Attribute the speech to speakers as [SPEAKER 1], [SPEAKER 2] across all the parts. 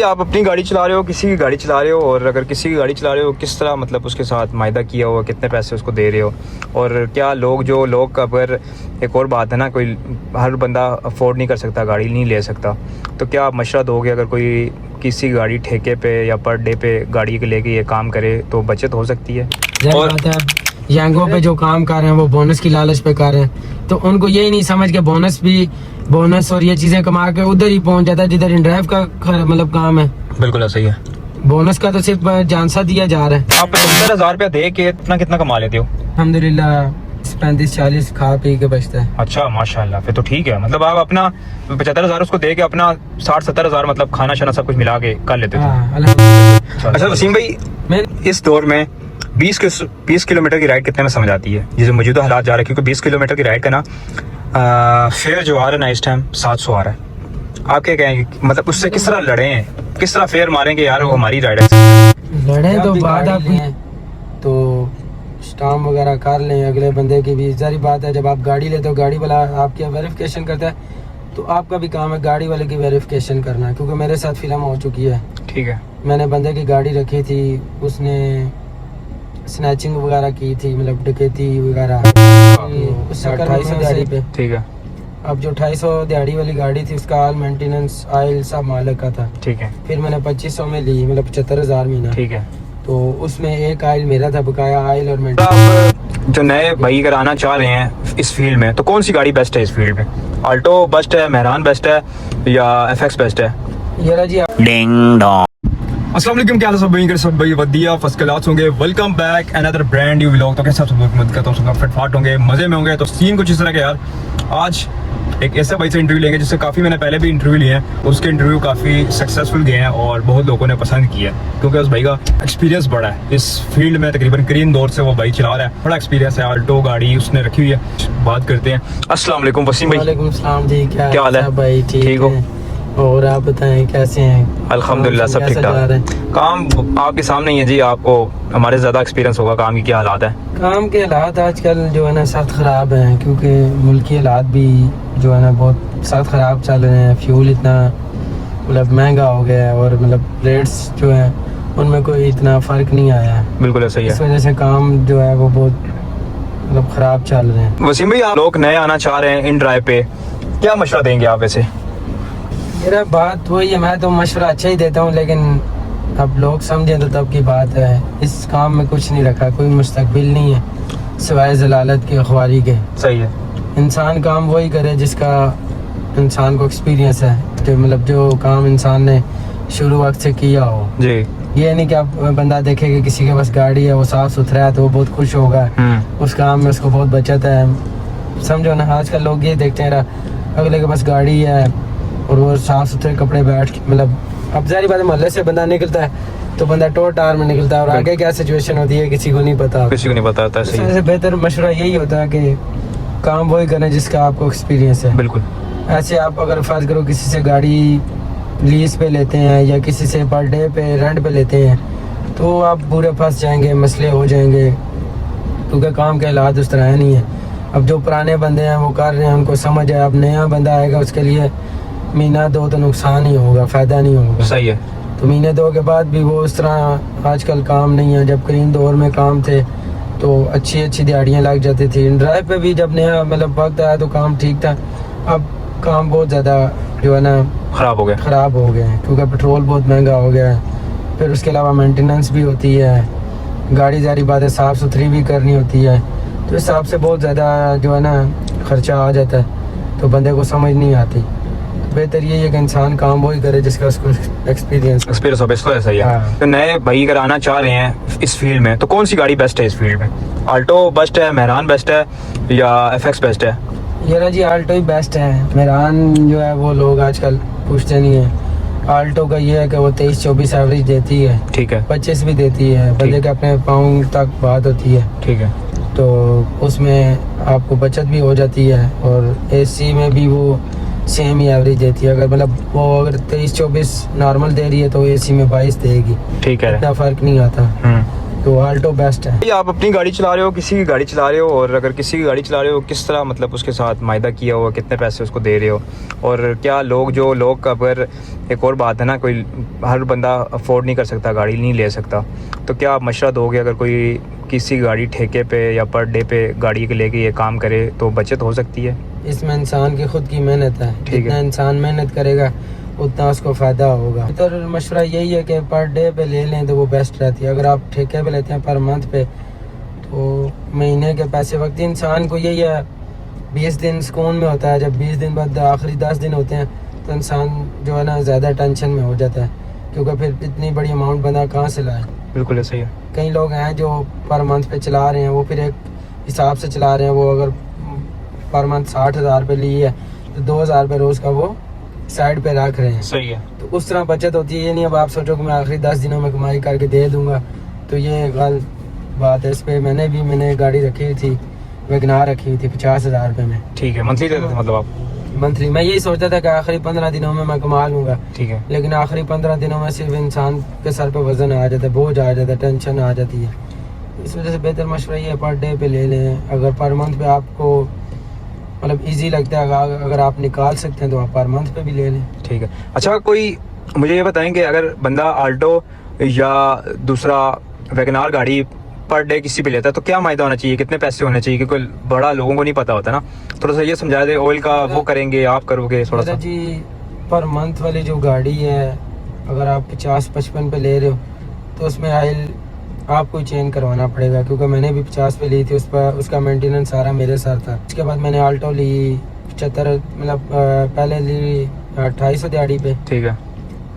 [SPEAKER 1] आप अपनी गाड़ी चला रहे हो, किसी की गाड़ी चला रहे हो, और अगर किसी की गाड़ी चला रहे हो किस तरह मतलब उसके साथ मायदा किया हुआ, कितने पैसे उसको दे रहे हो, और क्या लोग अगर एक और बात है ना, कोई हर बंदा अफोर्ड नहीं कर सकता, गाड़ी नहीं ले सकता, तो क्या आप मशवरा दोगे अगर कोई किसी गाड़ी ठेके पे या पर डे पे गाड़ी के लेके ये काम करे तो बचत हो सकती है?
[SPEAKER 2] और यंगों पे जो काम कर रहे हैं वो बोनस की लालच पे कर रहे हैं, तो उनको यही नहीं समझ के बोनस और ये चीजें कमा के उधर ही पहुंच जाता है जिधर इन ड्राइव का मतलब काम है।
[SPEAKER 1] बिल्कुल ऐसा ही है।
[SPEAKER 2] बोनस का तो सिर्फ जानसा दिया जा रहा है।
[SPEAKER 1] आप 75,000 रुपया दे के इतना कितना कमा लेते हो?
[SPEAKER 2] अल्हम्दुलिल्लाह 35-40 खा पी के बचता है।
[SPEAKER 1] अच्छा माशाल्लाह, फिर तो ठीक है। मतलब आप अपना 75,000 उसको दे के अपना 60-70,000 मतलब खाना शाना सब कुछ मिला के कर लेते थे। अच्छा वसीम भाई, इस दौर में 20 किलोमीटर की राइड कितने में समझ आती है? जैसे मौजूदा हालात जा रहे हैं, क्योंकि 20 किलोमीटर की राइड का ना फेयर जो आ रहा है ना इस टाइम 700 आ रहा है। आप क्या कहेंगे, मतलब उससे किस तरह लड़े हैं, किस तरह फेयर मारेंगे यार, वो हमारी राइड है।
[SPEAKER 2] लड़े तो बाद आप तो स्टाम्प वगैरह कर लें अगले बंदे की भी, सारी बात है। जब आप गाड़ी लेते हो, गाड़ी वाला आपकी वेरिफिकेशन करता है, तो आपका भी काम है गाड़ी वाले की वेरिफिकेशन करना, क्योंकि मेरे साथ फिल्म हो चुकी है। ठीक है, मैंने बंदे की गाड़ी रखी थी, उसने स्नैचिंग वगैरह की थी, मतलब डकैती वगैरह, उससे 2800 दिहाड़ी पे। ठीक है, अब जो 2800 दिहाड़ी वाली गाड़ी थी उसका ऑल मेंटेनेंस ऑयल सब मालिक का था। ठीक है, फिर मैंने 2500 में ली, मतलब 75,000 महीना। ठीक है, तो उसमें एक ऑयल मेरा था, बकाया ऑयल और मेंटेनेंस।
[SPEAKER 1] आप जो नए भाई अगर आना चाह रहे हैं इस फील्ड में, तो कौन सी गाड़ी बेस्ट है इस फील्ड में? आल्टो बेस्ट है, मेहरान बेस्ट है, या FX बेस्ट है?
[SPEAKER 2] ये जी
[SPEAKER 1] डिंग डोंग। अस्सलाम वालेकुम, क्या हाल है सब भाई? सब भाई वदिया फर्स्ट क्लास होंगे। Welcome back another brand new vlog. तो कैसे सब उम्मीद करता हूँ सब फिटफाट होंगे, मजे में होंगे। तो सीन कुछ इस तरह के यार, आज एक ऐसा भाई से इंटरव्यू लेंगे जिससे काफ़ी मैंने पहले भी इंटरव्यू लिए हैं, उसके इंटरव्यू काफ़ी सक्सेसफुल गए हैं और बहुत लोगों ने पसंद किया है, क्योंकि उस भाई का एक्सपीरियंस बड़ा है इस फील्ड में। तकरीबन करीन दौर से वो भाई चला रहा है, बड़ा एक्सपीरियंस है। आल्टो गाड़ी उसने रखी हुई है। बात करते हैं। अस्सलाम वालेकुम वसीम भाई।
[SPEAKER 2] वालेकुम सलाम जी, क्या
[SPEAKER 1] हाल है
[SPEAKER 2] भाई? ठीक हो? और आप बताएं कैसे हैं?
[SPEAKER 1] अल्हम्दुलिल्लाह सब ठीक ठाक। काम आपके सामने ही है जी, आपको हमारे ज़्यादा एक्सपीरियंस होगा काम की क्या हालात है?
[SPEAKER 2] काम के हालात आजकल जो है ना सख्त ख़राब हैं, क्योंकि मुल्क के हालात भी जो है ना बहुत सख्त ख़राब चल रहे हैं। फ्यूल इतना मतलब महंगा हो गया है, और मतलब रेट्स जो है उनमें कोई इतना फ़र्क नहीं आया है। बिल्कुल ऐसा ही है। इस वजह से काम जो है वो बहुत मतलब ख़राब चल रहे हैं।
[SPEAKER 1] वसीम भाई, आप लोग नए आना चाह रहे हैं इन ड्राइव पे, क्या मशवरा देंगे आप वैसे?
[SPEAKER 2] मेरा बात वही है, मैं तो मशवरा अच्छा ही देता हूँ, लेकिन अब लोग समझें तो तब की बात है। इस काम में कुछ नहीं रखा, कोई मुस्तकबिल नहीं है सिवाय जलालत के, अखबारी के। सही है, इंसान काम वही करे जिसका इंसान को एक्सपीरियंस है, जो मतलब जो काम इंसान ने शुरू वक्त से किया हो जी। ये नहीं कि आप बंदा देखे कि किसी के पास गाड़ी है, वो साफ सुथरा है तो वो बहुत खुश होगा, उस काम में उसको बहुत बचत है। समझो ना, आजकल लोग ये देखते हैं अगले के पास गाड़ी है और वो साफ सुथरे कपड़े बैठ के, मतलब अब जारी बात है, मोहल्ले से बंदा निकलता है तो बंदा टोर टार में निकलता है, और आगे क्या सिचुएशन होती है किसी को नहीं पता। सबसे बेहतर मशवरा यही होता है कि काम वही करें जिसका आपको एक्सपीरियंस है। बिल्कुल। ऐसे आप अगर फर्ज करो किसी से गाड़ी लीज पे लेते हैं या किसी से पर डे पे रेंट पे लेते हैं, तो आप पूरे फंस जाएंगे, मसले हो जाएंगे, क्योंकि काम के हालात उस तरह नहीं है। अब जो पुराने बंदे हैं वो कर रहे हैं, उनको समझ है। अब नया बंदा आएगा, उसके लिए महीना दो तो नुकसान ही होगा, फ़ायदा नहीं होगा। सही है। तो महीने दो के बाद भी वो उस तरह आजकल काम नहीं है। जब करीन दौर में काम थे तो अच्छी दिहाड़ियाँ लग जाती थी। ड्राइव पे भी जब नया मतलब वक्त आया तो काम ठीक था। अब काम बहुत ज़्यादा जो है ना ख़राब हो गया है, क्योंकि पेट्रोल बहुत महंगा हो गया है। फिर उसके अलावा मेंटेनेंस भी होती है, गाड़ी जारी बात है साफ़ सुथरी भी करनी होती है, तो इस हिसाब से बहुत ज़्यादा जो है ना ख़र्चा आ जाता है, तो बंदे को समझ नहीं आती। बेहतर यही है कि इंसान काम वही करे जिसका उसको एक्सपीरियंस हो। बेस्ट तो ऐसा ही है।
[SPEAKER 1] तो नए भाई अगर आना चाह रहे हैं इस फील्ड में, तो कौन सी गाड़ी बेस्ट है इस फील्ड में? आल्टो बेस्ट है, मेहरान बेस्ट है, या FX बेस्ट है?
[SPEAKER 2] ये जी आल्टो ही बेस्ट है। मेहरान जो है वो लोग आजकल पूछते नहीं है। आल्टो का ये है कि वो 23-24 एवरेज देती है। ठीक है, 25 भी देती है, बंदे के अपने पाउंड तक बात होती है। ठीक है, तो उसमें आपको बचत भी हो जाती है, और AC में भी वो सेम ही एवरेज देती है। अगर मतलब वो अगर 23-24 नॉर्मल दे रही है तो AC में 22 देगी। ठीक है, इतना फ़र्क नहीं आता। तो आल्टो बेस्ट है।
[SPEAKER 1] ये आप अपनी गाड़ी चला रहे हो, किसी की गाड़ी चला रहे हो, और अगर किसी की गाड़ी चला रहे हो किस तरह मतलब उसके साथ मायदा किया हुआ, कितने पैसे उसको दे रहे हो, और क्या लोग अगर एक और बात है ना, कोई हर बंदा अफोर्ड नहीं कर सकता, गाड़ी नहीं ले सकता, तो क्या आप मशवरा दोगे अगर कोई किसी गाड़ी ठेके पे या पर डे पे गाड़ी के लेके ये काम करे तो बचत हो सकती है?
[SPEAKER 2] इसमें इंसान की खुद की मेहनत है,
[SPEAKER 1] ठीक है।
[SPEAKER 2] जितना इंसान मेहनत करेगा उतना उसको फ़ायदा होगा। तो मशवरा यही है कि पर डे पे ले लें तो वो बेस्ट रहती है। अगर आप ठेके पे लेते हैं पर मंथ पे तो महीने के पैसे वक्त इंसान को यही है 20 दिन सुकून में होता है। जब 20 दिन बाद आखिरी 10 दिन होते हैं तो इंसान जो है ना ज़्यादा टेंशन में हो जाता है, क्योंकि फिर इतनी बड़ी अमाउंट बंदा कहाँ से लाए।
[SPEAKER 1] बिल्कुल ऐसा ही है।
[SPEAKER 2] कई लोग हैं जो पर मंथ पे चला रहे हैं, वो फिर एक हिसाब से चला रहे हैं। वो अगर पर मंथ 60,000 रुपये ली है तो 2,000 रुपये रोज़ का वो साइड पे रख रहे हैं।
[SPEAKER 1] सही है।
[SPEAKER 2] तो उस तरह बचत होती है। ये नहीं अब आप सोचो कि मैं आखिरी 10 दिनों में कमाई करके दे दूंगा, तो ये गलत बात है। इस पे मैंने गाड़ी रखी हुई थी, वैगनार रखी हुई थी 50,000 रुपये में।
[SPEAKER 1] ठीक है, मंथली देते थे मतलब आप?
[SPEAKER 2] मंथली। मैं यही सोचता था कि आखिरी 15 दिनों में मैं कमा लूँगा,
[SPEAKER 1] ठीक है।
[SPEAKER 2] लेकिन आखिरी 15 दिनों में सिर्फ इंसान के सर पे वजन आ जाता है, बोझ आ जाता है, टेंशन आ जाती है। इस वजह से बेहतर मशवरा ये है पर डे पे ले लें। अगर पर मंथ पे आपको मतलब इजी लगता है, अगर आप निकाल सकते हैं तो आप पर मंथ पे भी ले लें।
[SPEAKER 1] ठीक है। अच्छा, कोई मुझे ये बताएंगे अगर बंदा आल्टो या दूसरा वैगनार गाड़ी पर डे किसी पे लेता है तो क्या मायदा होना चाहिए, कितने पैसे होने चाहिए? क्योंकि बड़ा लोगों को नहीं पता होता ना, थोड़ा सा ये समझा दे। ऑयल का वो करेंगे, आप करोगे थोड़ा सा
[SPEAKER 2] जी? पर मंथ वाली जो गाड़ी है अगर आप 50-55 पे ले रहे हो तो उसमें ऑयल आपको चेंज करवाना पड़ेगा, क्योंकि मैंने भी 50 पे ली थी। उस पर उसका मेंटेनेंस सारा मेरे साथ था। उसके बाद मैंने आल्टो ली 75, मतलब पहले ली 250 दिहाड़ी पे।
[SPEAKER 1] ठीक है।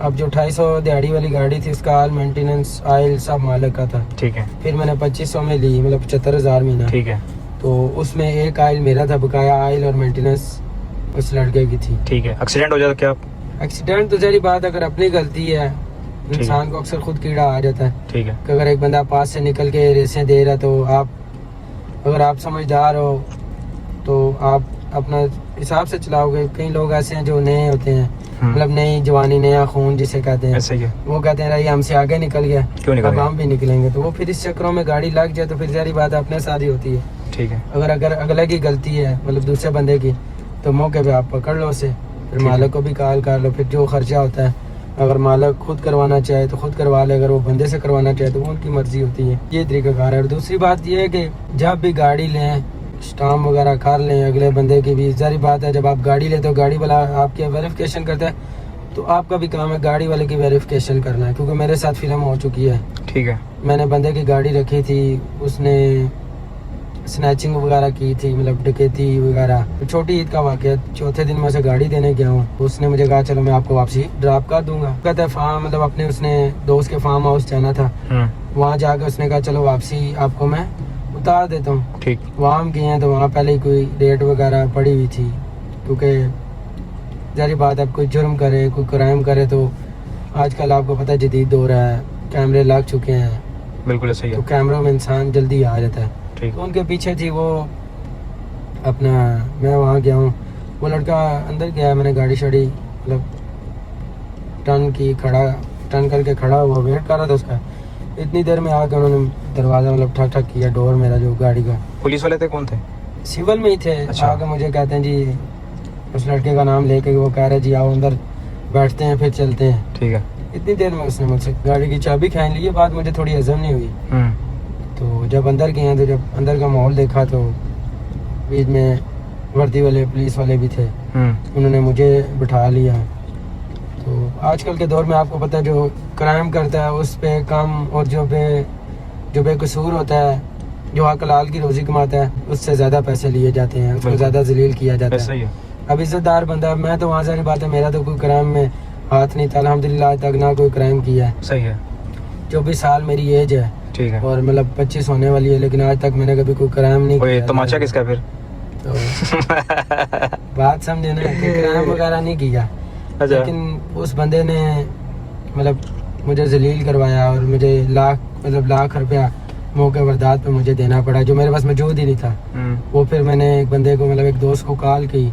[SPEAKER 2] अब जो 250 दिहाड़ी वाली गाड़ी थी उसका ऑयल मेंटेनेंस ऑयल सब मालिक का था।
[SPEAKER 1] ठीक है।
[SPEAKER 2] फिर मैंने 2500 में ली, मतलब 75,000 महीना।
[SPEAKER 1] ठीक है।
[SPEAKER 2] तो उसमें एक ऑयल मेरा था, बकाया ऑयल और मेंटेनेंस उस लड़के की थी।
[SPEAKER 1] ठीक है। एक्सीडेंट हो जाता क्या?
[SPEAKER 2] एक्सीडेंट तो जरी बात, अगर अपनी गलती है इंसान को अक्सर खुद कीड़ा आ जाता है।
[SPEAKER 1] ठीक है।
[SPEAKER 2] कि अगर एक बंदा पास से निकल के रेसें दे रहा तो अगर आप समझदार हो तो आप अपना हिसाब से चलाओगे। कई लोग ऐसे हैं जो नए होते हैं, मतलब नई जवानी, नया खून जिसे कहते हैं,
[SPEAKER 1] ऐसा ही है।
[SPEAKER 2] वो कहते हैं ये हमसे आगे निकल गया,
[SPEAKER 1] क्यों निकल
[SPEAKER 2] अब
[SPEAKER 1] गया?
[SPEAKER 2] हम भी निकलेंगे। तो वो फिर इस चक्करों में गाड़ी लग जाए तो फिर सारी बात अपने साथ ही होती है।
[SPEAKER 1] ठीक है।
[SPEAKER 2] अगर अगले की गलती है, मतलब दूसरे बंदे की, तो मौके पे आप पकड़ लो उसे, फिर मालिक को भी कॉल कर लो। फिर जो खर्चा होता है अगर मालिक खुद करवाना चाहे तो खुद करवा ले, अगर वो बंदे से करवाना चाहे तो वो उनकी मर्जी होती है। ये तरीकाकार है। और दूसरी बात ये है कि जब भी गाड़ी लें स्टाम्प वगैरह कर लें अगले बंदे की भी। जारी बात है जब आप गाड़ी लेते हो गाड़ी वाला आपकी वेरिफिकेशन करता है, तो आपका भी काम है गाड़ी वाले की वेरिफिकेशन करना है। क्योंकि मेरे साथ फिल्म हो चुकी है।
[SPEAKER 1] ठीक है।
[SPEAKER 2] मैंने बंदे की गाड़ी रखी थी, उसने स्नैचिंग वगैरह की थी, मतलब डकैती वगैरह। छोटी ईद का वाक़या, चौथे दिन मैं उसे गाड़ी देने गया हूँ, उसने मुझे कहा चलो मैं आपको वापसी ड्रॉप कर दूंगा। कहता है फार्म, मतलब अपने उसने दोस्त के फार्म हाउस जाना था, वहाँ जाकर उसने कहा चलो वापसी आपको मैं उतार देता हूँ।
[SPEAKER 1] ठीक।
[SPEAKER 2] वहाँ हम गए हैं तो वहाँ पहले ही कोई डेट वगैरह पड़ी हुई थी, क्योंकि जारी बात है कोई जुर्म करे, कोई क्राइम करे तो आजकल आपको पता है जदीद दौर है, कैमरे लग चुके हैं।
[SPEAKER 1] बिल्कुल सही है।
[SPEAKER 2] तो कैमरों में इंसान जल्दी आ जाता है।
[SPEAKER 1] ठीक।
[SPEAKER 2] तो उनके पीछे थी वो अपना, मैं वहाँ गया हूँ, वो लड़का अंदर गया, मैंने गाड़ी शाड़ी मतलब टर्न करके खड़ा हुआ वेट कर रहा था उसका। इतनी देर में आकर उन्होंने दरवाज़ा मतलब ठक ठक किया, डोर मेरा जो गाड़ी का।
[SPEAKER 1] पुलिस वाले थे? कौन थे?
[SPEAKER 2] सिविल में ही थे।
[SPEAKER 1] अच्छा।
[SPEAKER 2] आकर मुझे कहते हैं जी, उस लड़के का नाम लेके वो कह रहे जी आओ अंदर बैठते हैं फिर चलते हैं।
[SPEAKER 1] ठीक है।
[SPEAKER 2] इतनी देर में उसने मुझसे गाड़ी की चाबी खाई ली। ये बात मुझे थोड़ी हजम नहीं हुई। तो जब अंदर गए तो जब अंदर का माहौल देखा तो बीच में वर्दी वाले पुलिस वाले भी थे, उन्होंने मुझे बिठा लिया। तो आजकल के दौर में आपको पता है जो क्राइम करता है उस पे कम, और जो बेकसूर होता है, जो हक हलाल की रोज़ी कमाता है, उससे ज़्यादा पैसे लिए जाते हैं, उसको ज़्यादा जलील किया जाता है। अब इज्जतदार बंदा, मैं तो वहाँ सारी बात है, मेरा तो कोई क्राइम में हाथ नहीं था अल्हम्दुलिल्लाह, आज तक ना कोई क्राइम किया है।
[SPEAKER 1] सही है।
[SPEAKER 2] 24 साल मेरी एज है।
[SPEAKER 1] ठीक है।
[SPEAKER 2] और मतलब 25 होने वाली है, लेकिन आज तक मैंने कभी कोई क्राइम नहीं किया।
[SPEAKER 1] तमाचा किसका फिर?
[SPEAKER 2] तो बात समझे ना कि क्राइम वगैरह नहीं किया।
[SPEAKER 1] अच्छा।
[SPEAKER 2] लेकिन उस बंदे ने मतलब मुझे जलील करवाया और मुझे लाख रुपया मौके वारदात पे मुझे देना पड़ा, जो मेरे पास मौजूद ही नहीं था। वो फिर मैंने एक बंदे को, मतलब एक दोस्त को कॉल की,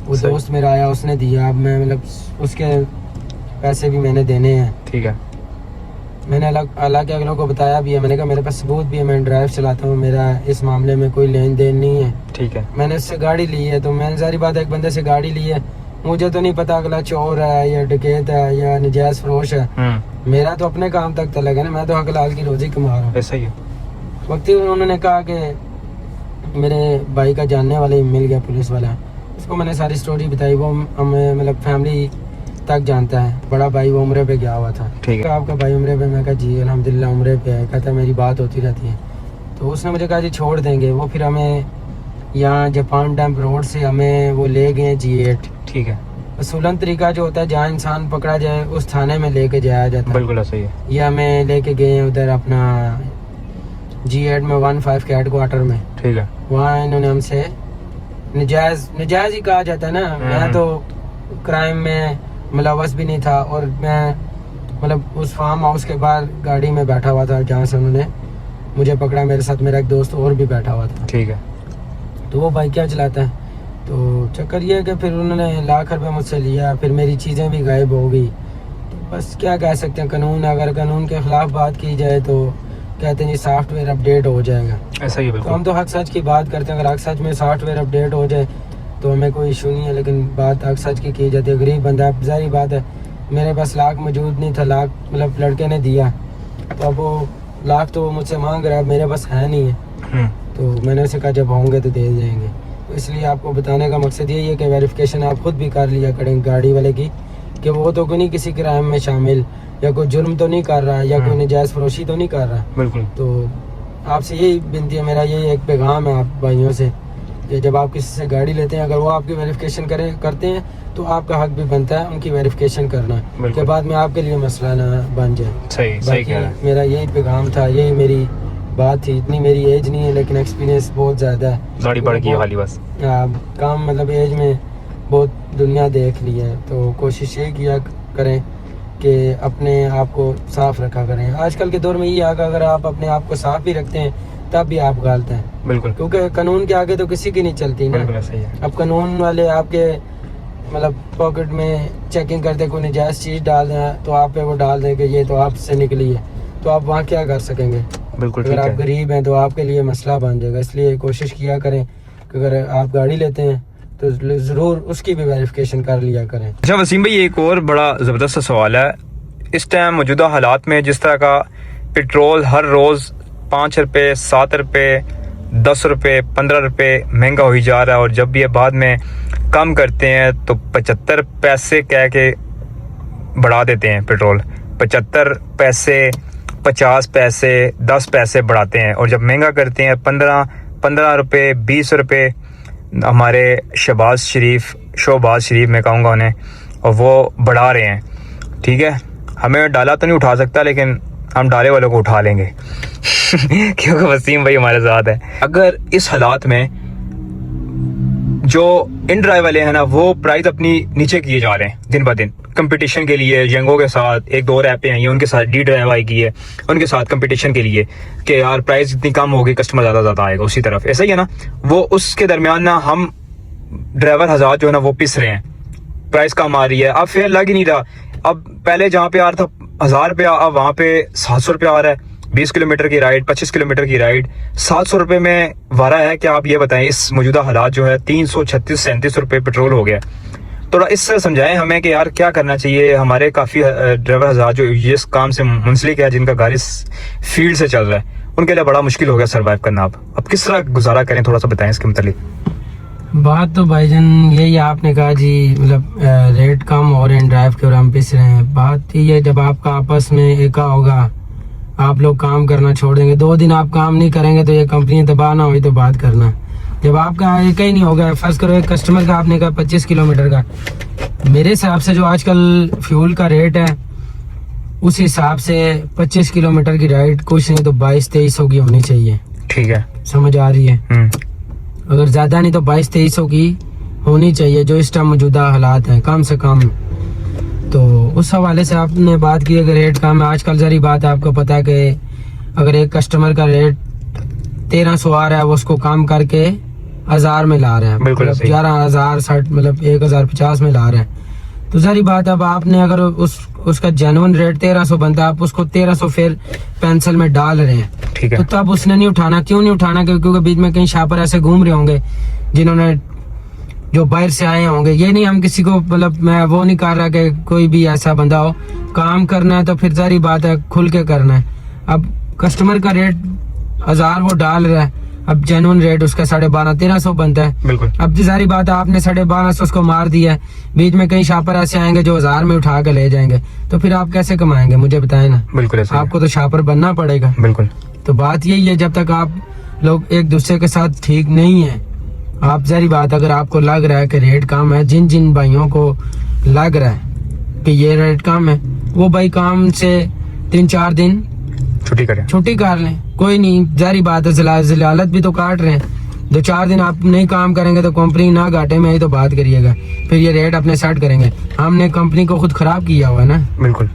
[SPEAKER 2] वो दोस्त मेरा आया, उसने दिया। अब मैं मतलब उसके पैसे भी मैंने देने हैं।
[SPEAKER 1] ठीक है।
[SPEAKER 2] मैंने हालांकि अगलों को बताया भी है, मैंने कहा मेरे पास सबूत भी है, मैं ड्राइव चलाता हूँ, मेरा इस मामले में कोई लेन देन नहीं है।
[SPEAKER 1] ठीक है।
[SPEAKER 2] मैंने उससे गाड़ी ली है, तो मैंने सारी बात एक बंदे से गाड़ी ली है, मुझे तो नहीं पता अगला चोर है या डकैत है या नजायज फरोश है। मेरा तो अपने काम तक तलक है ना, मैं तो हकलाल की रोजी कमा रहा हूँ।
[SPEAKER 1] ऐसा ही है।
[SPEAKER 2] वक्त ही उन्होंने कहा कि मेरे भाई का जानने वाले मिल गया पुलिस वाला, उसको मैंने सारी स्टोरी बताई। वो हमें मतलब फैमिली तक जानता है, बड़ा भाई वो उम्रे पे गया हुआ था।
[SPEAKER 1] ठीक है।
[SPEAKER 2] आपका भाई उम्रे पे? मैं कहा जी अल्हम्दुलिल्लाह उम्रे पे है। कहता मेरी बात होती रहती है। तो उसने मुझे कहा जी छोड़ देंगे। वो फिर हमें यहाँ जापान डैम रोड से हमें वो ले गए G8।
[SPEAKER 1] ठीक है।
[SPEAKER 2] असूलन तरीका जो होता है जहाँ इंसान पकड़ा जाए उस थाने में लेके जाया जाता है।
[SPEAKER 1] बिल्कुल सही है।
[SPEAKER 2] ये हमें लेके गए उधर अपना G8 में 15 के हेडक्वार्टर में।
[SPEAKER 1] ठीक है।
[SPEAKER 2] वहाँ इन्होंने हमसे नजायज ही कहा जाता है ना। मैं तो क्राइम में मुलव्वस भी नहीं था, और मैं मतलब उस फार्म हाउस के बाहर गाड़ी में बैठा हुआ था जहाँ से उन्होंने मुझे पकड़ा। मेरे साथ मेरा एक दोस्त और भी बैठा हुआ था।
[SPEAKER 1] ठीक है।
[SPEAKER 2] तो वो भाई क्या चलाता है, तो चक्कर ये है कि फिर उन्होंने लाख रुपये मुझसे लिया, फिर मेरी चीज़ें भी गायब हो गई। तो बस क्या कह सकते हैं, कानून अगर कानून के ख़िलाफ़ बात की जाए तो कहते हैं जी सॉफ्टवेयर अपडेट हो जाएगा।
[SPEAKER 1] ऐसा ही है।
[SPEAKER 2] तो हम तो हक सच की बात करते हैं, अगर हक सच में सॉफ्टवेयर अपडेट हो जाए तो हमें कोई इशू नहीं है, लेकिन बात हक सच की जाती है। गरीब बंदा, जाहिर बात है मेरे पास लाख मौजूद नहीं था, लाख मतलब लड़के ने दिया, तो अब वो लाख तो मुझसे मांग रहा है, मेरे पास है नहीं है। तो मैंने उसे कहा जब होंगे तो दे देंगे। तो इसलिए आपको बताने का मकसद यही है कि वेरिफिकेशन आप खुद भी कर लिया करें गाड़ी वाले की, कि वो तो कोई नहीं किसी क्राइम में शामिल या कोई जुर्म तो नहीं कर रहा है या कोई नजायज़ फरोशी तो नहीं कर रहा।
[SPEAKER 1] बिल्कुल।
[SPEAKER 2] तो आपसे यही विनती है, मेरा यही एक पैगाम है आप भाइयों से, कि जब आप किसी से गाड़ी लेते हैं अगर वो आपकी वेरिफिकेशन करते हैं तो आपका हक भी बनता है उनकी वेरिफिकेशन करना, के बाद में आपके लिए मसला ना बन जाए।
[SPEAKER 1] सही कह रहा है।
[SPEAKER 2] मेरा यही पैगाम था, यही मेरी बात थी। इतनी मेरी एज नहीं है लेकिन एक्सपीरियंस बहुत ज़्यादा है।
[SPEAKER 1] गाड़ी बढ़ गई खाली बस।
[SPEAKER 2] काम मतलब एज में बहुत दुनिया देख ली है, तो कोशिश ये किया करें कि अपने आप को साफ रखा करें। आजकल के दौर में ये आगा, अगर आप अपने आप को साफ भी रखते हैं तब भी आप गलत हैं।
[SPEAKER 1] बिल्कुल।
[SPEAKER 2] क्योंकि कानून के आगे तो किसी की नहीं चलती ना।
[SPEAKER 1] बिल्कुल सही है।
[SPEAKER 2] अब कानून वाले आपके मतलब पॉकेट में चेकिंग करते कोई नजायज़ चीज़ डाल दें तो आप पे वो डाल दें कि ये तो आपसे निकली है, तो आप वहाँ क्या कर सकेंगे।
[SPEAKER 1] बिल्कुल।
[SPEAKER 2] अगर आप गरीब हैं तो आपके लिए मसला बन जाएगा। इसलिए कोशिश किया करें कि अगर आप गाड़ी लेते हैं तो ज़रूर उसकी भी वेरिफिकेशन कर लिया करें।
[SPEAKER 1] अच्छा वसीम भाई, एक और बड़ा ज़बरदस्त सवाल है। इस टाइम मौजूदा हालात में जिस तरह का पेट्रोल हर रोज़ 5 रुपये, 7 रुपये, 10 रुपये, 15 रुपये महंगा हो ही जा रहा है, और जब भी ये बाद में कम करते हैं तो 75 पैसे कह के बढ़ा देते हैं पेट्रोल। 75 पैसे, 50 पैसे, 10 पैसे बढ़ाते हैं, और जब महंगा करते हैं 15 रुपये, 20 रुपये। हमारे शहबाज शरीफ मैं कहूँगा उन्हें, और वो बढ़ा रहे हैं। ठीक है, हमें डाला तो नहीं उठा सकता, लेकिन हम डाले वालों को उठा लेंगे क्योंकि वसीम भाई हमारे साथ है। अगर इस हालात में जो इन ड्राइव वाले हैं ना, वो प्राइस अपनी नीचे किए जा रहे हैं दिन ब दिन कंपटीशन के लिए। यंगो के साथ एक दो ऐपें हैं, उनके साथ डी ड्राइव आएगी है, उनके साथ कंपटीशन के लिए कि यार प्राइस इतनी कम होगी, कस्टमर ज़्यादा आएगा उसी तरफ। ऐसा ही है ना, वो उसके दरमियान ना हम ड्राइवर हज़ार जो है ना वो पिस रहे हैं, प्राइस कम आ रही है। अब फेयर लग ही नहीं रहा। अब पहले जहाँ पे आ रहा था 1000 रुपया, अब वहाँ पे 700 रुपया आ रहा है। 20 किलोमीटर की राइड, 25 किलोमीटर की राइड 700 रुपये में वारा है। क्या आप ये बताएं, इस मौजूदा हालात जो है 336-37 रुपये पेट्रोल हो गया। थोड़ा इससे समझाएं हमें कि यार क्या करना चाहिए। हमारे काफ़ी ड्राइवर हज़ार जो इस काम से मुंसलिक है, जिनका घर इस फील्ड से चल रहा है, उनके लिए बड़ा मुश्किल हो गया सर्वाइव करना। अब किस तरह गुजारा करें, थोड़ा सा बताएं इसके मतलब।
[SPEAKER 2] बात तो भाईजान यही आपने कहा जी, मतलब रेट कम हो रहे हैं ड्राइव के और हम पिस रहे हैं। बात ये है, जब आपका आपस में एका होगा, आप लोग काम करना छोड़ देंगे, 2 दिन आप काम नहीं करेंगे तो ये कंपनी तबाह ना हुई तो बात करना। जब आपका एक ही नहीं होगा, फर्ज करो एक कस्टमर का आपने कहा 25 किलोमीटर का, मेरे हिसाब से जो आजकल फ्यूल का रेट है उस हिसाब से 25 किलोमीटर की राइड कुछ नहीं तो 2200-2300 की होनी चाहिए।
[SPEAKER 1] ठीक है,
[SPEAKER 2] समझ आ रही है? अगर ज्यादा नहीं तो 2200-2300 की होनी चाहिए, जो इस टाइम मौजूदा हालात हैं कम से कम। तो उस हवाले से आपने बात की, अगर रेट कम है आजकल, जरी बात है आपको पता है कि अगर एक कस्टमर का रेट 1300 आ रहा है, वो उसको कम करके 1000 में ला रहा है, मतलब 11,060 मतलब 1050 में ला रहा है। तो सारी बात, अब आपने अगर उसका जेन्युइन रेट 1300 बनता है, आप उसको 1300 फिर पेंसिल में डाल रहे हैं,
[SPEAKER 1] ठीक है।
[SPEAKER 2] तो तब उसने नहीं उठाना। क्यों नहीं उठाना? क्योंकि बीच में कहीं शापर ऐसे घूम रहे होंगे जिन्होंने, जो बाहर से आए होंगे। ये नहीं हम किसी को, मतलब मैं वो नहीं कर रहा कि कोई भी ऐसा बंदा हो, काम करना है तो फिर सारी बात है खुल के करना है। अब कस्टमर का रेट 1000 वो डाल रहा है, अब जेन्युइन रेट उसका 1250-1300 बनता है।
[SPEAKER 1] बिल्कुल।
[SPEAKER 2] अब सारी बात है, आपने 1250 उसको मार दिया है, बीच में कई शापर ऐसे आएंगे जो 1000 में उठा के ले जाएंगे, तो फिर आप कैसे कमाएंगे? मुझे बताएं ना।
[SPEAKER 1] बिल्कुल ऐसा
[SPEAKER 2] आपको तो शापर बनना पड़ेगा।
[SPEAKER 1] बिल्कुल।
[SPEAKER 2] तो बात यही है, जब तक आप लोग एक दूसरे के साथ ठीक नहीं है, आप सारी बात, अगर आपको लग रहा है कि रेट कम है, जिन जिन भाइयों को लग रहा है कि ये रेट कम है, वो भाई काम से 3-4 दिन छुट्टी कर लें, कोई नहीं। जारी बात है, जलालत भी तो काट रहे हैं। 2-4 दिन आप नहीं काम करेंगे तो कंपनी ना घाटे में ही तो बात करिएगा, फिर ये रेट अपने सेट करेंगे। हमने कंपनी को खुद खराब किया हुआ है ना।
[SPEAKER 1] बिल्कुल।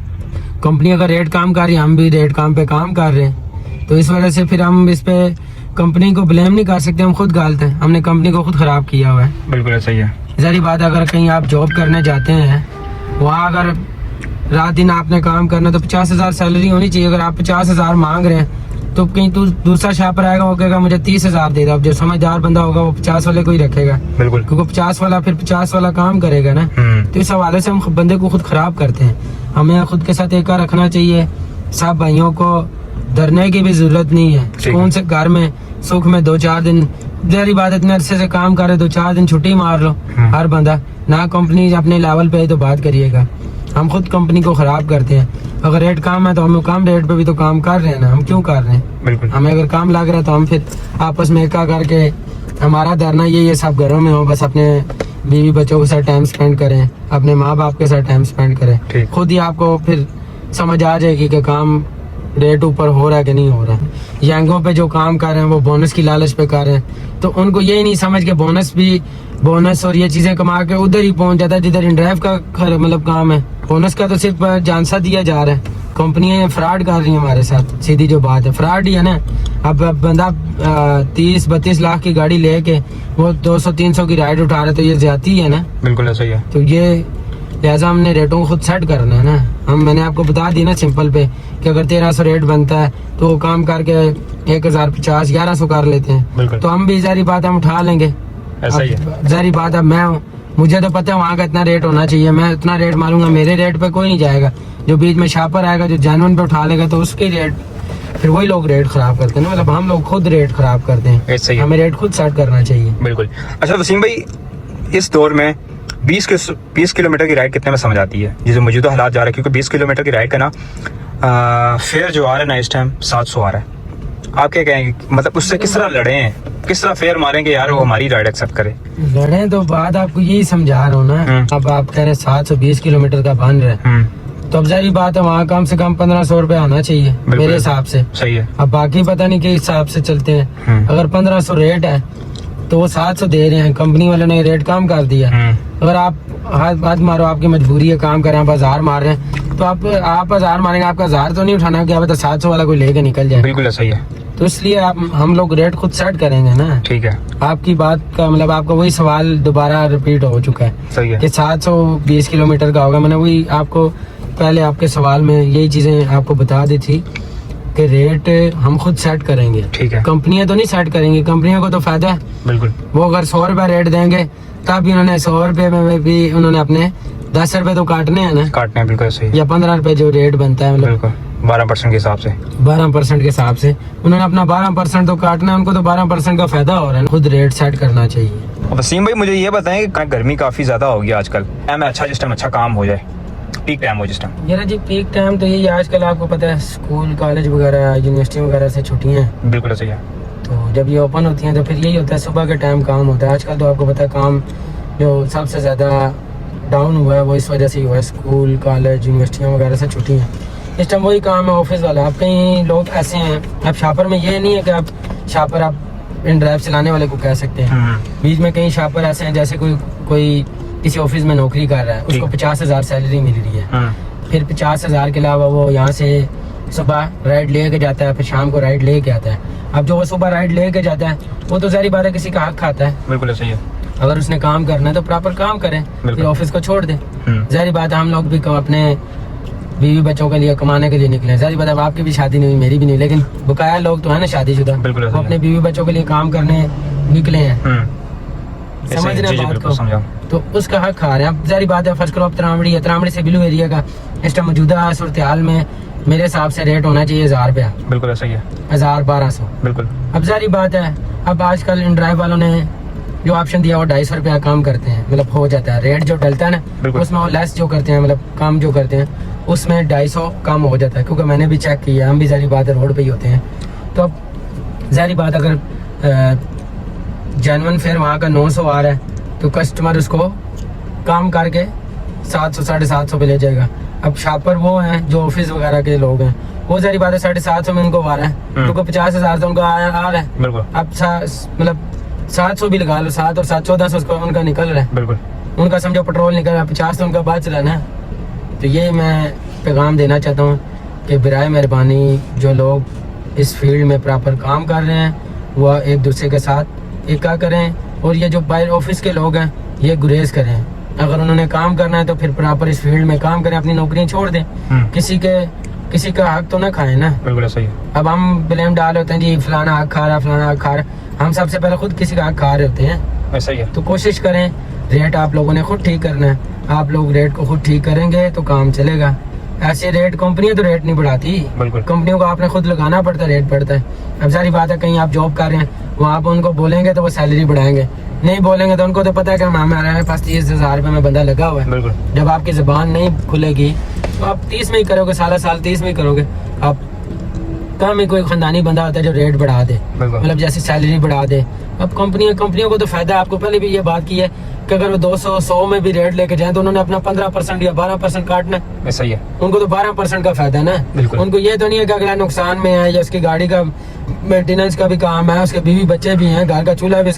[SPEAKER 2] कंपनी अगर रेट काम कर रही है, हम भी रेट काम पे काम कर रहे हैं, तो इस वजह से फिर हम इस पे कंपनी को ब्लेम नहीं कर सकते, हम खुद गालते हैं। हमने कंपनी को खुद खराब किया हुआ है।
[SPEAKER 1] बिल्कुल ऐसा ही है।
[SPEAKER 2] जारी बात, अगर कहीं आप जॉब करने जाते हैं, वहाँ अगर रात दिन आपने काम करना, तो 50,000 सैलरी होनी चाहिए। अगर आप 50,000 मांग रहे हैं, तो कहीं दूसरा शापर आएगा, वो कहेगा मुझे 30,000 दे दो। अब जो समझदार बंदा होगा वो 50 वाले को ही रखेगा।
[SPEAKER 1] बिल्कुल।
[SPEAKER 2] क्योंकि 50 वाला फिर 50 वाला काम करेगा ना। तो इस हवाले से हम बंदे को खुद खराब करते हैं। हमें खुद के साथ एक रखना चाहिए। सब भाइयों को डरने की भी जरूरत नहीं है। सुकून से घर में सुख में 2-4 दिन, जहरी बात, इतने अरसे से काम करे, 2-4 दिन छुट्टी मार लो हर बंदा ना। कंपनी अपने लेवल पे ही तो बात करिएगा। हम खुद कंपनी को खराब करते हैं। अगर रेट कम है तो हम कम रेट पे भी तो काम कर रहे हैं ना, हम क्यों कर रहे हैं?
[SPEAKER 1] बिल्कुल।
[SPEAKER 2] हमें अगर काम लग रहा है तो हम फिर आपस में एका करके, हमारा धरना ये सब घरों में हो, बस अपने बीवी बच्चों के साथ टाइम स्पेंड करें, अपने माँ बाप के साथ टाइम स्पेंड करें। खुद ही आपको फिर समझ आ जाएगी कि काम रेट ऊपर हो रहा है कि नहीं हो रहा है। यंगों पे जो काम कर रहे हैं वो बोनस की लालच पे कर रहे हैं, तो उनको यही नहीं समझ के बोनस और ये चीजें कमा के उधर ही पहुंच जाता है जिधर इन ड्राइव का मतलब काम है। बोनस का तो सिर्फ जानसा दिया जा रहा है। कंपनियां फ्रॉड कर रही हैं हमारे साथ, सीधी जो बात है, फ्रॉड ही है ना। अब बंदा 30-32 लाख की गाड़ी लेके वो 200-300 की राइड उठा रहा है, तो ये ज्यादती है ना। बिल्कुल ऐसा ही है। तो ये लिहाजा हमने रेटों को खुद सेट करना है ना। मैंने आपको बता दी ना सिंपल पे, कि अगर 1300 रेट बनता है तो वो काम करके 1050-1100 कर लेते हैं, तो हम भी जारी बात हम उठा लेंगे। ऐसा ही है। जारी बात, अब मुझे तो पता है वहाँ का इतना रेट होना चाहिए, मैं इतना रेट मारूंगा, मेरे रेट पे कोई नहीं जाएगा। जो बीच में शापर आएगा, जो जेन्युइन पे उठा लेगा, तो उसके रेट, फिर वही लोग रेट खराब करते हैं ना। मतलब हम लोग खुद रेट खराब करते हैं। हमें रेट खुद सेट करना चाहिए। बिल्कुल।
[SPEAKER 1] अच्छा वसीम भाई, इस दौर में 20 किलोमीटर की राइड कितने में समझ आती है? जैसे मौजूदा हालात जा रहे हैं, क्योंकि 20 किलोमीटर की राइड का ना फेयर जो आ रहा है ना इस टाइम 700 आ रहा है। आप क्या कहेंगे, मतलब उससे किस तरह लड़े हैं, किस तरह फेयर मारेंगे यार वो हमारी राइड एक्सेप्ट करे?
[SPEAKER 2] लड़े तो बात आपको यही समझा रहा हूँ ना। अब आप कह रहे 720 किलोमीटर का बन रहा है, तो अब जारी बात है वहाँ कम से कम 1500 रुपए आना चाहिए मेरे हिसाब से। सही है। अब बाकी पता नहीं किस हिसाब से चलते हैं। अगर 1500 रेट है तो वो 700 दे रहे हैं, कंपनी वालों ने रेट कम कर दिया। अगर आप हाथ मारो, आपकी मजबूरी है, काम करें, आप 1000 मार रहे हैं, तो आप 1000 मारेंगे, आपका 1000 तो नहीं उठाना, क्या पता 700 वाला कोई लेके निकल जाए। बिल्कुल सही है। तो इसलिए हम लोग रेट खुद सेट करेंगे ना। ठीक है। आपकी बात का मतलब आपका वही सवाल दोबारा रिपीट हो चुका है। सही है कि 720 किलोमीटर का होगा। मैंने वही आपको पहले आपके सवाल में यही चीजें आपको बता दी थी कि रेट हम खुद सेट करेंगे। ठीक है। कंपनियां तो नहीं सेट करेंगी, कंपनियों को तो फायदा है। बिल्कुल। वो अगर 100 रुपए रेट देंगे तब भी उन्होंने 100 रुपए में भी उन्होंने अपने 10 रुपए तो काटने हैं ना। काटने हैं, बिल्कुल सही। या 15 रुपए जो रेट बनता है, मतलब 12% के हिसाब से। 12% के हिसाब से उन्होंने अपना 12% तो काटना है, उनको तो 12% का फायदा हो रहा है। खुद रेट सेट करना चाहिए।
[SPEAKER 1] वसीम भाई मुझे ये बताएं कि गर्मी काफी ज्यादा हो गई आजकल, अच्छा जिस टाइम अच्छा काम हो जाए, पीक टाइम हो जिस टाइम।
[SPEAKER 2] यार जी पीक टाइम तो यही आजकल आपको पता है, स्कूल कॉलेज वगैरह यूनिवर्सिटी वगैरह से छुट्टियां हैं।
[SPEAKER 1] बिल्कुल सही है।
[SPEAKER 2] तो जब ये ओपन होती हैं तो फिर यही होता है, सुबह के टाइम काम होता है। आजकल तो आपको पता है काम जो सबसे ज़्यादा डाउन हुआ है वो इस वजह से ही हुआ है, स्कूल कॉलेज यूनिवर्सिटियाँ वगैरह से छुट्टी हैं। इस टाइम वही काम है ऑफिस वाला। आप कहीं लोग ऐसे हैं, अब शापर में ये नहीं है कि आप शापर आप इन ड्राइव चलाने वाले को कह सकते हैं। बीच में कई शापर ऐसे हैं, जैसे कोई किसी ऑफिस में नौकरी कर रहा है, उसको 50,000 सैलरी मिल रही है, फिर 50,000 के अलावा वो यहाँ से सुबह राइड लेके जाता है, फिर शाम को राइड लेके आता है। अब जो वो सुबह राइड लेके जाता है वो तो सारी बात है किसी का हक खाता है। बिल्कुल सही है। अगर उसने काम करना है तो प्रॉपर काम करें, फिर
[SPEAKER 1] बिल्कुल।
[SPEAKER 2] ऑफिस को छोड़ दें।
[SPEAKER 1] हम्म,
[SPEAKER 2] जाहिर बात है हम लोग भी अपने बीवी बच्चों के लिए कमाने के लिए निकले हैं। जाहिर बात है अब आपकी भी शादी नहीं हुई, मेरी भी नहीं, लेकिन बकाया लोग तो है ना शादीशुदा,
[SPEAKER 1] बिल्कुल ऐसा
[SPEAKER 2] वो
[SPEAKER 1] ही
[SPEAKER 2] अपने
[SPEAKER 1] है।
[SPEAKER 2] बीवी बच्चों के लिए काम करने निकले हैं।
[SPEAKER 1] ऐसे ही,
[SPEAKER 2] समझ रहे
[SPEAKER 1] जी,
[SPEAKER 2] हैं
[SPEAKER 1] जी,
[SPEAKER 2] बात
[SPEAKER 1] बिल्कुल
[SPEAKER 2] को?
[SPEAKER 1] समझा।
[SPEAKER 2] तो उसका हक खा रहे हैं। अब जारी बात है फर्स्ट क्रॉप त्रावड़ी है, त्रावड़ी से बिलू एरिया का इस टाइम मौजूदा सूरत हाल में मेरे हिसाब से रेट होना चाहिए 1000 रुपया,
[SPEAKER 1] बिल्कुल ऐसा ही है,
[SPEAKER 2] 1200।
[SPEAKER 1] बिल्कुल।
[SPEAKER 2] अब जारी बात है अब आजकल इन ड्राइव वालों ने जो ऑप्शन दिया वो 250 रुपया काम करते हैं, मतलब हो जाता है रेट जो डलता है ना
[SPEAKER 1] बिल्कुल।
[SPEAKER 2] उसमें वो लेस जो करते हैं, मतलब काम जो करते हैं उसमें 250 कम हो जाता है। क्योंकि मैंने भी चेक किया, हम भी जारी बात है रोड पे ही होते हैं। तो अब जारी बात अगर जेनवन फेयर वहाँ का 900 आ रहा है तो कस्टमर उसको काम करके 700 750 पे ले जाएगा। अब शॉपर वो हैं जो ऑफिस वगैरह के लोग हैं, वो सारी बात है 750 में उनको आ रहा है, क्योंकि 50,000 तो उनको आ रहा है।
[SPEAKER 1] बिल्कुल,
[SPEAKER 2] अब मतलब 700 भी लगा लो, 7 और 7 1400 उसका उनका निकल रहा है।
[SPEAKER 1] बिल्कुल।
[SPEAKER 2] उनका समझो पेट्रोल निकल रहा है, 50 तो उनका बाद चलाना है। तो ये मैं पैगाम देना चाहता हूँ कि बराए मेहरबानी जो लोग इस फील्ड में प्रॉपर काम कर रहे हैं वह एक दूसरे के साथ एका करें, और ये जो बाहर ऑफिस के लोग हैं ये गुरेज करें। अगर उन्होंने काम करना है तो फिर प्रॉपर इस फील्ड में काम करें, अपनी नौकरियां छोड़ दें। किसी का हक तो ना खाएं ना।
[SPEAKER 1] बिल्कुल ऐसा ही है,
[SPEAKER 2] अब हम ब्लेम डाल होते हैं जी फलाना हक खा रहा, फलाना हक खा रहा, हम सबसे पहले खुद किसी का हक खा रहे होते हैं।
[SPEAKER 1] ऐसा ही है।
[SPEAKER 2] तो कोशिश करें रेट आप लोगों ने खुद ठीक करना है, आप लोग रेट को खुद ठीक करेंगे तो काम चलेगा। ऐसे रेट कंपनियां तो रेट नहीं बढ़ाती,
[SPEAKER 1] बिल्कुल।
[SPEAKER 2] कंपनियों को आपने खुद लगाना पड़ता है, रेट पड़ता है। अब सारी बात है कहीं आप जॉब कर रहे हैं वहाँ आप उनको बोलेंगे तो वो सैलरी बढ़ाएंगे, नहीं बोलेंगे तो उनको तो पता है कि हमारे पास 30,000 रुपये में बंदा लगा हुआ है।
[SPEAKER 1] बिल्कुल,
[SPEAKER 2] जब आपकी जुबान नहीं खुलेगी तो आप 30 में ही करोगे, साल 30 में ही करोगे। आप कम ही कोई खानदानी बंदा होता है जो रेट बढ़ा दे,
[SPEAKER 1] बिल्कुल।
[SPEAKER 2] मतलब जैसे सैलरी बढ़ा दे। अब कंपनियों को तो फायदा है। आपको पहले भी ये बात की है कि अगर वो 200 में भी रेट लेके जाए तो उन्होंने अपना 15% या 12% काटना है।
[SPEAKER 1] ऐसा ही है,
[SPEAKER 2] उनको तो 12% का फायदा है ना।
[SPEAKER 1] बिल्कुल।
[SPEAKER 2] उनको ये तो नहीं है कि अगला नुकसान में है या उसकी गाड़ी का मेंटेनेंस का भी काम है, उसके बीवी बच्चे भी हैं, घर का चूल्हा भी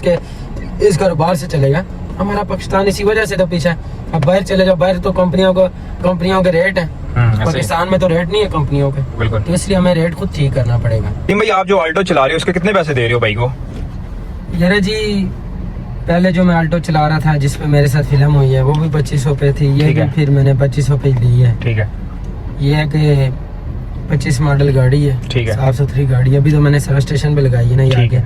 [SPEAKER 2] इस कारोबार से चलेगा। हमारा पाकिस्तान इसी वजह से तो पीछे है। अब बाहर चले जाओ, बाहर तो कंपनियों के रेट है,
[SPEAKER 1] ऐसा ही।
[SPEAKER 2] पाकिस्तान में तो रेट नहीं है कंपनियों के,
[SPEAKER 1] बिल्कुल।
[SPEAKER 2] तो इसलिए हमें रेट खुद ठीक करना पड़ेगा।
[SPEAKER 1] टीम भाई, आप जो ऑल्टो चला रहे हो उसके कितने पैसे दे रहे हो भाई को?
[SPEAKER 2] यार जी पहले जो मैं आल्टो चला रहा था जिसपे मेरे साथ फिल्म हुई है वो भी 2500 पे थी, ये
[SPEAKER 1] ठीक
[SPEAKER 2] भी
[SPEAKER 1] है।
[SPEAKER 2] फिर मैंने 2500 पे ली है।
[SPEAKER 1] ठीक है,
[SPEAKER 2] ये है कि 25 मॉडल गाड़ी है,
[SPEAKER 1] ठीक है।
[SPEAKER 2] साफ सुथरी गाड़ी है। अभी तो मैंने सर्विस स्टेशन पे लगाई है ना, ये
[SPEAKER 1] ठीक
[SPEAKER 2] आगे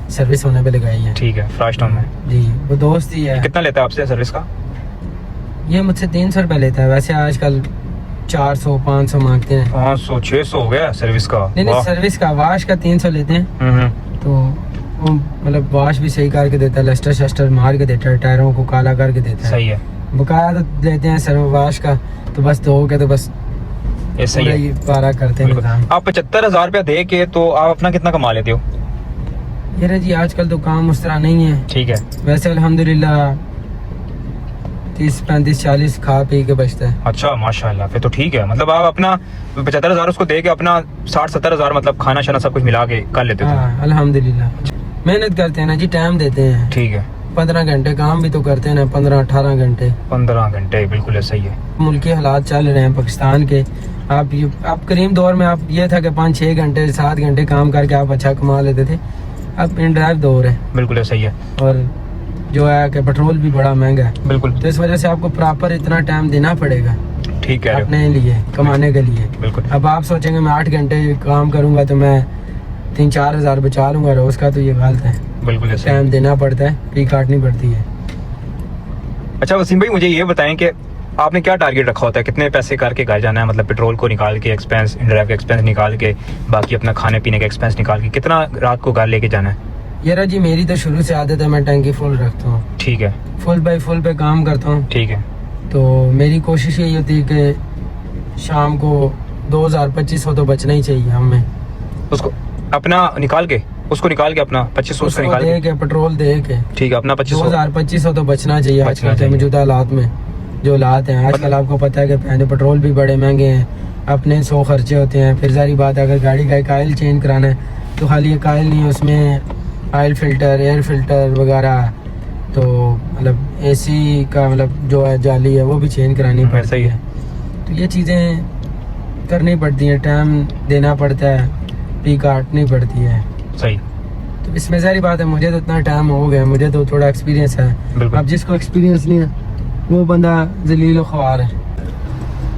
[SPEAKER 2] सर्विस होने पे लगाई है।
[SPEAKER 1] ठीक है, फ्लाश टाउन में।
[SPEAKER 2] जी वो दोस्त ही है।
[SPEAKER 1] कितना लेता है आपसे सर्विस का?
[SPEAKER 2] ये मुझसे 300 रुपये लेता है, वैसे आजकल 400 500 मांगते हैं।
[SPEAKER 1] 500 600 हो गया सर्विस का?
[SPEAKER 2] नहीं
[SPEAKER 1] वाह।
[SPEAKER 2] सर्विस का वाश का 300 लेते हैं।
[SPEAKER 1] हम्म,
[SPEAKER 2] तो वो मतलब वाश भी सही करके देता है, लस्टर शस्टर मार के देता है, टायरों को काला करके देता है।
[SPEAKER 1] सही है,
[SPEAKER 2] बकाया तो देते हैं सर्व वाश का, तो बस धो के तो बस
[SPEAKER 1] ये सही
[SPEAKER 2] पूरा
[SPEAKER 1] है।
[SPEAKER 2] ही पारा करते हैं
[SPEAKER 1] बिल्कुल।
[SPEAKER 2] काम।
[SPEAKER 1] आप 75,000 रुपया दे के तो आप अपना कितना कमा लेते हो?
[SPEAKER 2] ये जी आजकल तो काम उस तरह नहीं है,
[SPEAKER 1] ठीक है,
[SPEAKER 2] वैसे अल्हम्दुलिल्लाह 30 35 40 खा पी के बचता है।
[SPEAKER 1] अच्छा माशाल्लाह, फिर तो ठीक है। मतलब आप अपना 75,000 उसको दे के अपना 60-70,000 मतलब खाना शाना सब कुछ मिला के कर लेते हो?
[SPEAKER 2] हाँ अल्हम्दुलिल्लाह मेहनत करते हैं ना जी, टाइम देते हैं।
[SPEAKER 1] ठीक है,
[SPEAKER 2] 15 घंटे काम भी तो करते हैं ना, 15-18 घंटे।
[SPEAKER 1] 15 घंटे, बिल्कुल सही है।
[SPEAKER 2] मुल्की हालात चल रहे हैं पाकिस्तान के। आप करीम दौर में आप ये था कि 5-6 घंटे 7 घंटे काम करके आप अच्छा कमा लेते थे। अब इन ड्राइव दौर है,
[SPEAKER 1] बिल्कुल सही है,
[SPEAKER 2] और जो है कि पेट्रोल भी बड़ा महंगा है,
[SPEAKER 1] बिल्कुल
[SPEAKER 2] तो इस वजह से आपको प्रॉपर इतना टाइम देना पड़ेगा
[SPEAKER 1] ठीक कह रहे हो,
[SPEAKER 2] अपने लिए कमाने के लिए।
[SPEAKER 1] बिल्कुल।
[SPEAKER 2] अब आप सोचेंगे मैं 8 घंटे काम करूंगा तो मैं 3-4 हज़ार बचा लूंगा रोज का, तो ये गलत है।
[SPEAKER 1] बिल्कुल सही।
[SPEAKER 2] टाइम देना पड़ता है, फी काटनी पड़ती है।
[SPEAKER 1] अच्छा वसीम भाई, मुझे ये बताएं कि आपने क्या टारगेट रखा होता है, कितने पैसे करके घर जाना है? मतलब पेट्रोल को निकाल के एक्सपेंस, ड्राइव का एक्सपेंस निकाल के, बाकी अपना खाने पीने का एक्सपेंस निकाल के, कितना रात को घर लेके जाना है?
[SPEAKER 2] यार जी मेरी तो शुरू से आदत है, मैं टैंकी फुल रखता हूँ,
[SPEAKER 1] ठीक है,
[SPEAKER 2] फुल बाई फुल पे काम करता हूँ।
[SPEAKER 1] ठीक है,
[SPEAKER 2] तो मेरी कोशिश यही होती है कि शाम को 2000-2500 तो बचना ही चाहिए हमें।
[SPEAKER 1] उसको अपना निकाल के अपना 2500 उसको निकाल
[SPEAKER 2] दे
[SPEAKER 1] के,
[SPEAKER 2] के पेट्रोल दे के
[SPEAKER 1] ठीक है, अपना 2500।
[SPEAKER 2] 2000-2500 तो बचना चाहिए
[SPEAKER 1] बचना
[SPEAKER 2] आजकल के
[SPEAKER 1] चाहिए।
[SPEAKER 2] मौजूदा हालात में। जो हालात हैं आजकल आपको पता है कि पहले पेट्रोल भी बड़े महंगे हैं, अपने 100 खर्चे होते हैं। फिर सारी बात है अगर गाड़ी का एक ऑयल चेंज कराना है तो खाली एक ऑयल नहीं है, उसमें ऑयल फिल्टर, एयर फिल्टर वगैरह, तो मतलब एसी का मतलब जो है जाली है वो भी चेंज करानी पड़ती
[SPEAKER 1] सही
[SPEAKER 2] है।
[SPEAKER 1] है,
[SPEAKER 2] तो ये चीज़ें करनी पड़ती हैं, टाइम देना पड़ता है, फी काटनी पड़ती है।
[SPEAKER 1] सही।
[SPEAKER 2] तो इसमें सारी बात है, मुझे तो इतना टाइम हो गया, मुझे तो थोड़ा एक्सपीरियंस है।
[SPEAKER 1] बिल्कुल।
[SPEAKER 2] अब जिसको एक्सपीरियंस नहीं है वो बंदा जलील ख्वार है।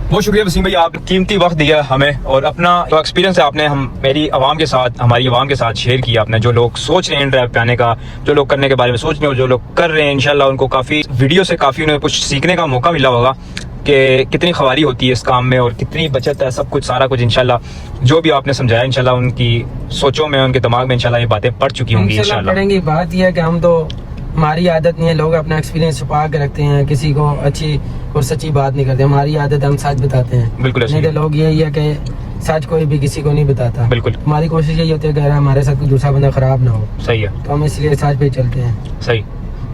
[SPEAKER 1] बहुत शुक्रिया वसीम भाई, आप कीमती वक्त दिया हमें और अपना जो एक्सपीरियंस है आपने हमारी आवाम के साथ शेयर किया। आपने जो लोग सोच रहे हैं ड्राइव पे आने का, जो लोग करने के बारे में सोच रहे हो, जो लोग कर रहे हैं, इंशाल्लाह उनको काफ़ी वीडियो से काफ़ी उन्हें कुछ सीखने का मौका मिला होगा कि कितनी ख्वारी होती है इस काम में और कितनी बचत है, सब कुछ सारा कुछ इंशाल्लाह जो भी आपने समझाया इंशाल्लाह उनकी सोचों में, उनके दिमाग में इंशाल्लाह ये बातें पड़ चुकी होंगी इंशाल्लाह।
[SPEAKER 2] पढ़ेंगे। बात यह है कि हम तो, हमारी आदत नहीं है, लोग अपना एक्सपीरियंस छुपा के रखते हैं, किसी को अच्छी और सच्ची बात नहीं करते। हमारी आदत है हम सच बताते हैं।
[SPEAKER 1] बिल्कुल
[SPEAKER 2] नहीं तो लोग यही है कि सच कोई भी किसी को नहीं बताता।
[SPEAKER 1] बिल्कुल।
[SPEAKER 2] हमारी कोशिश यही होती है कि हमारे साथ कोई दूसरा बंदा खराब ना हो,
[SPEAKER 1] सही है,
[SPEAKER 2] तो हम इसलिए सच पे चलते हैं।
[SPEAKER 1] सही।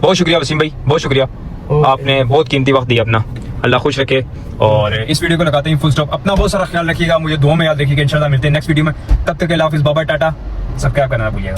[SPEAKER 1] बहुत शुक्रिया वसीम भाई, बहुत शुक्रिया, आपने बहुत कीमती वक्त दिया अपना। अल्लाह खुश रखे। और इस वीडियो को लगाते ही फुल स्टॉप। अपना बहुत सारा ख्याल रखिएगा, मुझे दुआ में याद रखिएगा। इंशाल्लाह मिलते हैं नेक्स्ट वीडियो में, तब तक के लिए हाफिज़, बाय बाय, टाटा। सब्सक्राइब करना ना भूलिएगा।